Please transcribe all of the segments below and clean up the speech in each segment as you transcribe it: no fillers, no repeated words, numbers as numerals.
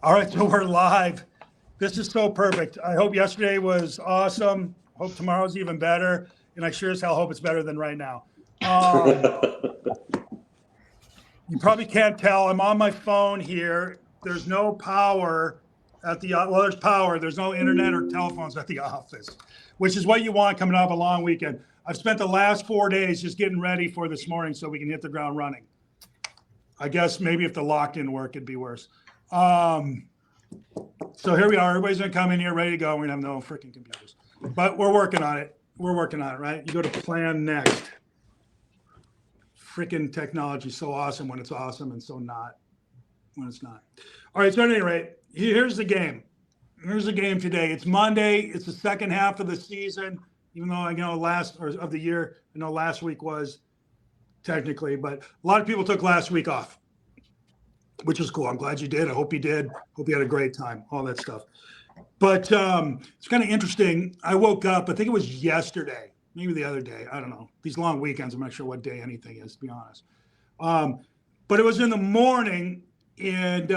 All right, so we're live. This is so perfect. I hope yesterday was awesome. Hope tomorrow's even better. And I sure as hell hope it's better than right now. You probably can't tell. I'm on my phone here. There's no power at the, well, there's power. There's no internet or telephones at the office, which is what you want coming off a long weekend. I've spent the last 4 days just getting ready for this morning so we can hit the ground running. I guess maybe if the lock didn't work, it'd be worse. So here we are. Everybody's gonna come in here ready to go. We're gonna have no freaking computers, but we're working on it. We're working on it, right? You go to plan next. Freaking technology is so awesome when it's awesome and so not when it's not. All right, so at any rate, here's the game. Here's the game today. It's Monday. It's the second half of the season, even though I know of the year, I know last week was technically, but a lot of people took last week off, which is cool. I'm glad you did. I hope you did. Hope you had a great time, all that stuff. But it's kind of interesting. I woke up, I think it was yesterday, maybe the other day. I don't know. These long weekends, I'm not sure what day anything is, to be honest. But it was in the morning, and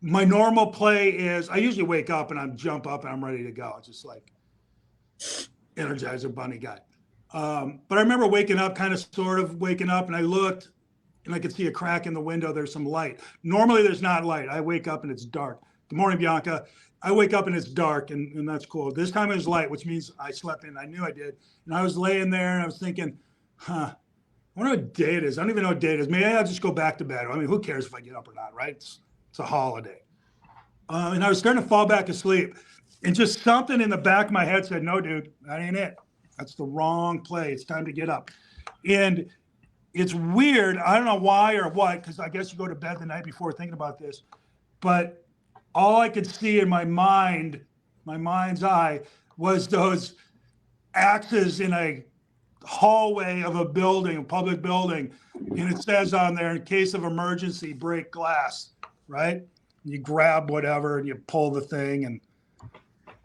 my normal play is I usually wake up and I jump up and I'm ready to go. It's just like Energizer Bunny guy. But I remember waking up, kind of sort of waking up, and I looked and I could see a crack in the window. There's some light. Normally there's not light. I wake up and it's dark. Good morning, Bianca. I wake up and it's dark, and that's cool. This time it was light, which means I slept in. I knew I did. And I was laying there and I was thinking, I wonder what day it is. I don't even know what day it is. Maybe I'll just go back to bed. I mean, who cares if I get up or not, right? It's a holiday. And I was starting to fall back asleep. And just something in the back of my head said, no, dude, that ain't it. That's the wrong play. It's time to get up. And it's weird. I don't know why or what, because I guess you go to bed the night before thinking about this. But all I could see in my mind's eye, was those axes in a hallway of a building, a public building. And it says on there, in case of emergency, break glass, right? You grab whatever and you pull the thing. And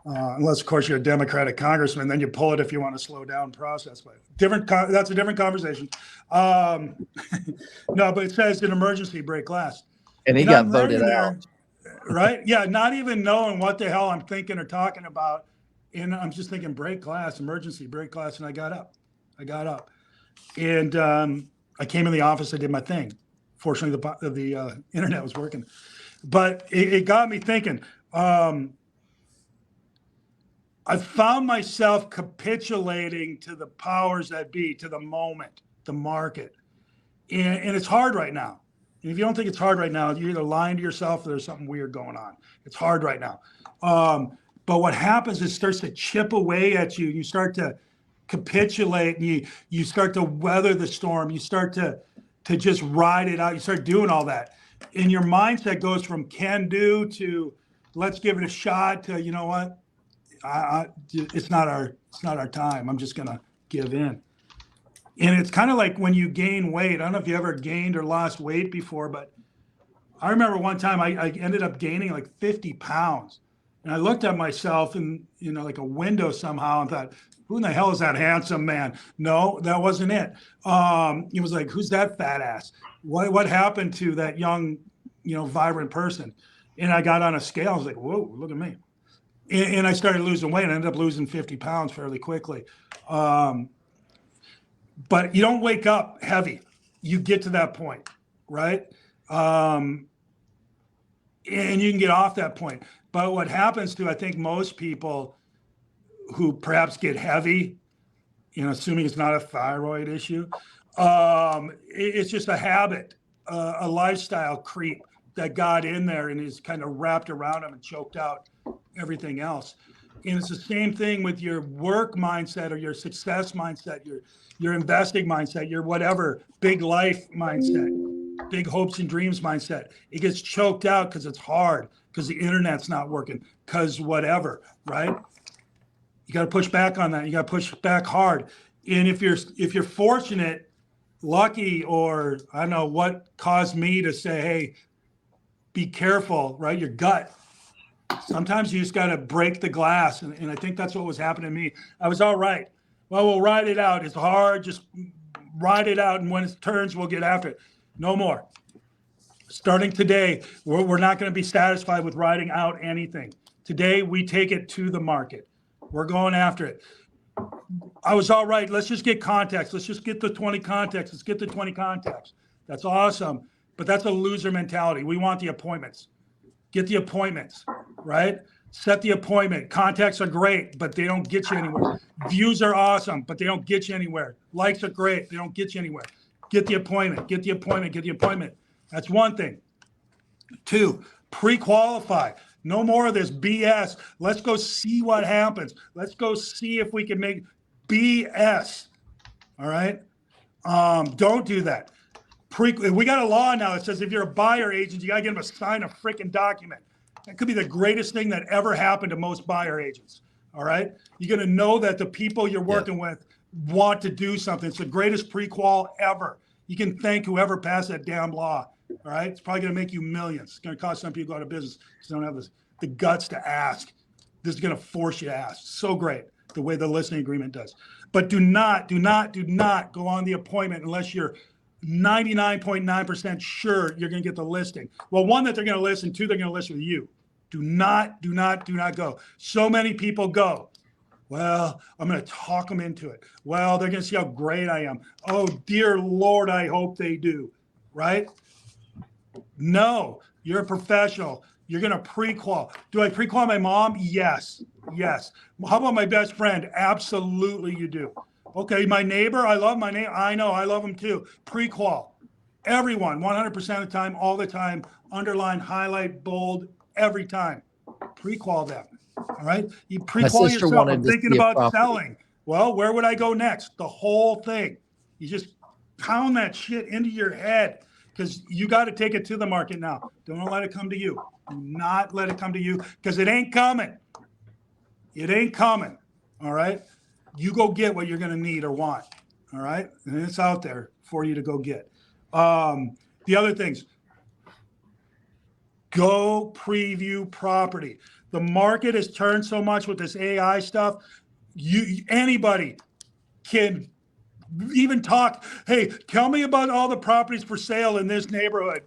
unless, of course, you're a Democratic congressman, then you pull it if you want to slow down process. But that's a different conversation. No, but it says in emergency, break glass. And he got voted out. Right? Yeah, not even knowing what the hell I'm thinking or talking about. And I'm just thinking, break glass, emergency, break glass. And I got up. And I came in the office, I did my thing. Fortunately, the internet was working. But it got me thinking. I found myself capitulating to the powers that be, to the moment, the market. And it's hard right now. And if you don't think it's hard right now, you're either lying to yourself or there's something weird going on. It's hard right now. But what happens is it starts to chip away at you. You start to capitulate, and you start to weather the storm. You start to just ride it out. You start doing all that. And your mindset goes from can do to let's give it a shot to, you know what? It's not our time. I'm just going to give in. And it's kind of like when you gain weight. I don't know if you ever gained or lost weight before, but I remember one time I ended up gaining like 50 pounds. And I looked at myself in, like a window somehow and thought, who in the hell is that handsome man? No, that wasn't it. It was like, who's that fat ass? What happened to that young, vibrant person? And I got on a scale. I was like, whoa, look at me. And I started losing weight. I ended up losing 50 pounds fairly quickly. But you don't wake up heavy. You get to that point, right? And you can get off that point. But what happens to, I think, most people who perhaps get heavy, assuming it's not a thyroid issue, it's just a habit, a lifestyle creep that got in there and is kind of wrapped around them and choked out everything else. And it's the same thing with your work mindset or your success mindset, your investing mindset, your whatever, big life mindset, big hopes and dreams mindset. It gets choked out because it's hard, because the internet's not working, because whatever, right? You got to push back on that. You got to push back hard. And if you're fortunate, lucky, or I don't know what caused me to say, hey, be careful, right? Your gut. Sometimes you just got to break the glass. And I think that's what was happening to me. I was all right. Well, we'll ride it out. It's hard. Just ride it out. And when it turns, we'll get after it. No more. Starting today, we're not going to be satisfied with writing out anything. Today, we take it to the market. We're going after it. I was all right. Let's just get contacts. Let's just get the 20 contacts. Let's get the 20 contacts. That's awesome. But that's a loser mentality. We want the appointments. Get the appointments, right? Set the appointment. Contacts are great, but they don't get you anywhere. Views are awesome, but they don't get you anywhere. Likes are great. They don't get you anywhere. Get the appointment. Get the appointment. Get the appointment. That's one thing. 2, pre-qualify. No more of this BS. Let's go see what happens. Let's go see if we can make BS. All right. Don't do that. We got a law now that says if you're a buyer agent, you got to get them to sign a freaking document. That could be the greatest thing that ever happened to most buyer agents. All right. You're going to know that the people you're working with want to do something. It's the greatest pre-qual ever. You can thank whoever passed that damn law. All right. It's probably going to make you millions. It's going to cost some people out of business because they don't have the guts to ask. This is going to force you to ask. So great the way the listening agreement does. But do not go on the appointment unless you're 99.9% sure you're going to get the listing. Well, 1, that they're going to listen. 2, they're going to listen with you. Do not go. So many people go. Well, I'm going to talk them into it. Well, they're going to see how great I am. Oh, dear Lord, I hope they do. Right? No, you're a professional. You're going to pre-qual. Do I pre-qual my mom? Yes. How about my best friend? Absolutely you do. Okay, my neighbor, I love my neighbor. I know, I love him too. Pre-qual. Everyone, 100% of the time, all the time, underline, highlight, bold, every time. Pre-qual them. All right? You pre-qual yourself. I'm thinking about selling. Well, where would I go next? The whole thing. You just pound that shit into your head because you got to take it to the market now. Don't let it come to you. Do not let it come to you because it ain't coming. It ain't coming. All right? You go get what you're going to need or want. All right? And it's out there for you to go get. The other things, go preview property. The market has turned so much with this AI stuff. Anybody can even talk, hey, tell me about all the properties for sale in this neighborhood.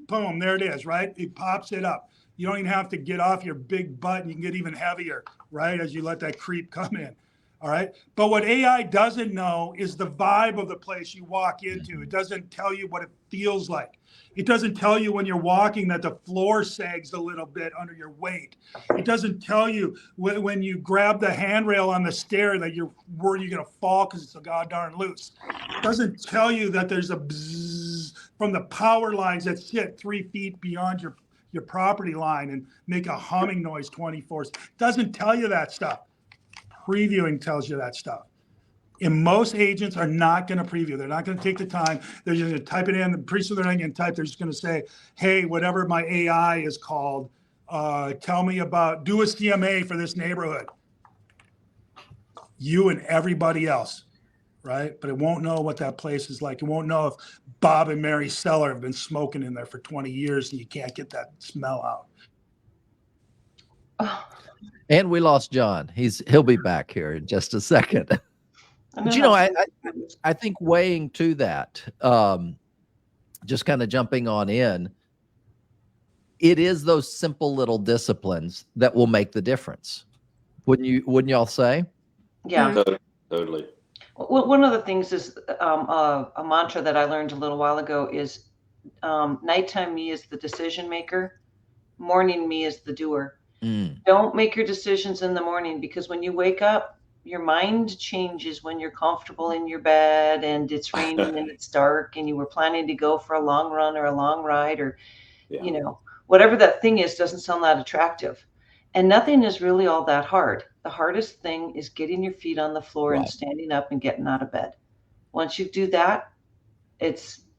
Boom, there it is, right? It pops it up. You don't even have to get off your big butt and you can get even heavier, right? As you let that creep come in. All right. But what AI doesn't know is the vibe of the place you walk into. It doesn't tell you what it feels like. It doesn't tell you when you're walking that the floor sags a little bit under your weight. It doesn't tell you when you grab the handrail on the stair that you're worried you're going to fall because it's so god-darn loose. It doesn't tell you that there's a bzzz from the power lines that sit 3 feet beyond your property line and make a humming noise 24. It doesn't tell you that stuff. Previewing tells you that stuff. And most agents are not going to preview. They're not going to take the time. They're just going to type it in. And pretty soon they're not going to type. They're just going to say, hey, whatever my AI is called, tell me about, do a CMA for this neighborhood. You and everybody else, right? But it won't know what that place is like. It won't know if Bob and Mary Seller have been smoking in there for 20 years and you can't get that smell out. And we lost John. He'll be back here in just a second. But you know, I think weighing to that, just kind of jumping on in, it is those simple little disciplines that will make the difference. Wouldn't y'all say? Yeah, Totally. Well, one of the things is a mantra that I learned a little while ago is nighttime me is the decision maker, morning me is the doer. Don't make your decisions in the morning because when you wake up, your mind changes when you're comfortable in your bed and it's raining and it's dark and you were planning to go for a long run or a long ride or, you know, whatever that thing is doesn't sound that attractive. And nothing is really all that hard. The hardest thing is getting your feet on the floor and standing up and getting out of bed. Once you do that,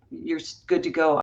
you're good to go.